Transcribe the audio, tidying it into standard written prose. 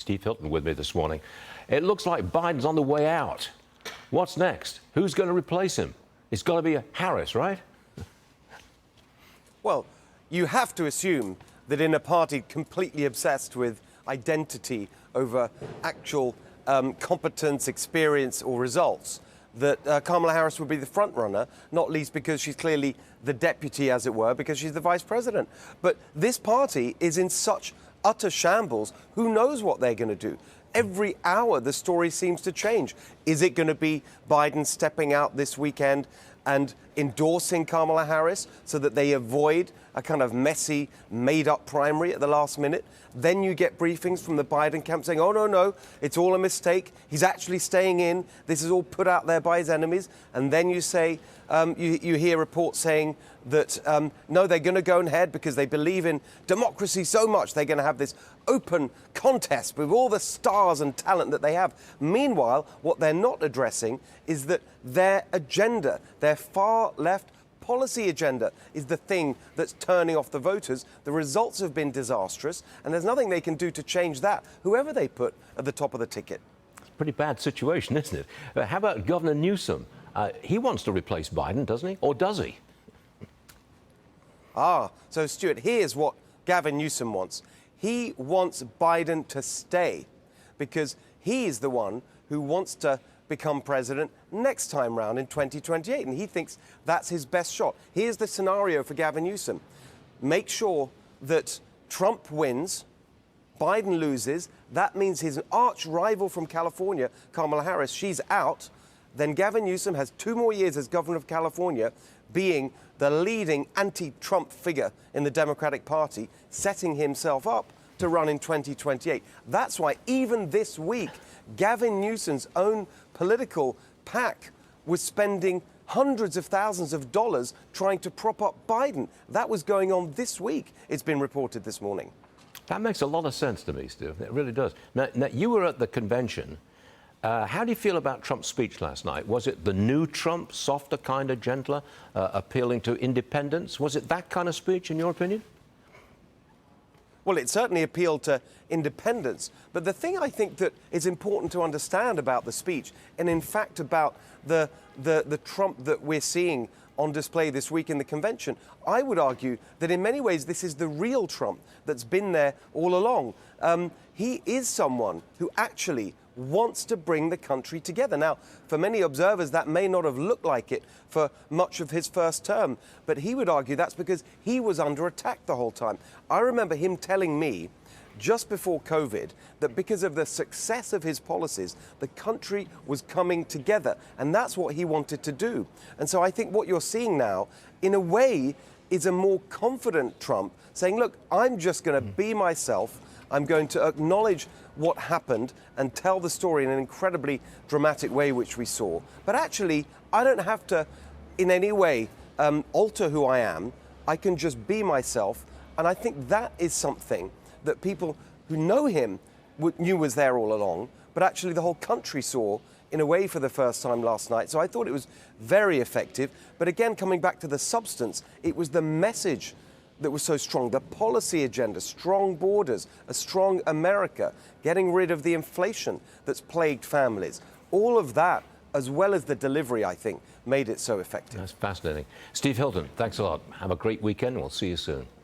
Steve Hilton with me this morning. It looks like Biden's on the way out. What's next? Who's going to replace him? It's got to be Harris, right? Well, you have to assume that in a party completely obsessed with identity over actual competence, experience or results, that Kamala Harris would be the front runner, not least because she's clearly the deputy, as it were, because she's the vice president. But this party is in such utter shambles. Who knows what they're going to do? Every hour, the story seems to change. Is it going to be Biden stepping out this weekend and endorsing Kamala Harris so that they avoid a kind of messy, made-up primary at the last minute? Then you get briefings from the Biden camp saying, oh, no, it's all a mistake. He's actually staying in. This is all put out there by his enemies. And then you say, you hear reports saying that, no, they're going to go ahead because they believe in democracy so much. They're going to have this open contest with all the stars and talent that they have. Meanwhile, what they're not addressing is that their agenda, their far left policy agenda, is the thing that's turning off the voters. The results have been disastrous, and there's nothing they can do to change that, whoever they put at the top of the ticket. It's a pretty bad situation, isn't it? How about Governor Newsom? He wants to replace Biden, doesn't he? Or does he? So, Stuart, here's what Gavin Newsom wants. He wants Biden to stay because he is the one who wants to become president next time round in 2028, and he thinks that's his best shot. Here's the scenario for Gavin Newsom. Make sure that Trump wins, Biden loses. That means his arch rival from California, Kamala Harris, she's out. Then Gavin Newsom has 2 more years as governor of California, being the leading anti-Trump figure in the Democratic Party, setting himself up to run in 2028. That's why even this week, Gavin Newsom's own political PAC was spending hundreds of thousands of dollars trying to prop up Biden. That was going on this week, it's been reported this morning. That makes a lot of sense to me, Stu. It really does. Now, you were at the convention. How do you feel about Trump's speech last night? Was it the new Trump, softer, kinder, gentler, appealing to independence? Was it that kind of speech, in your opinion? Well, it certainly appealed to independence. But the thing I think that is important to understand about the speech, and in fact about the Trump that we're seeing on display this week in the convention, I would argue that in many ways this is the real Trump that's been there all along. He is someone who actually wants to bring the country together. Now, for many observers, that may not have looked like it for much of his first term, but he would argue that's because he was under attack the whole time. I remember him telling me just before COVID that because of the success of his policies, the country was coming together, and that's what he wanted to do. And so I think what you're seeing now, in a way, is a more confident Trump saying, look, I'm just going to be myself. I'm going to acknowledge what happened and tell the story in an incredibly dramatic way, which we saw. But actually, I don't have to, in any way, alter who I am. I can just be myself. And I think that is something that people who know him knew was there all along, but actually the whole country saw in a way for the first time last night. So I thought it was very effective. But again, coming back to the substance, it was the message that was so strong, the policy agenda, strong borders, a strong America, getting rid of the inflation that's plagued families. All of that, as well as the delivery, I think, made it so effective. That's fascinating. Steve Hilton, thanks a lot. Have a great weekend. We'll see you soon.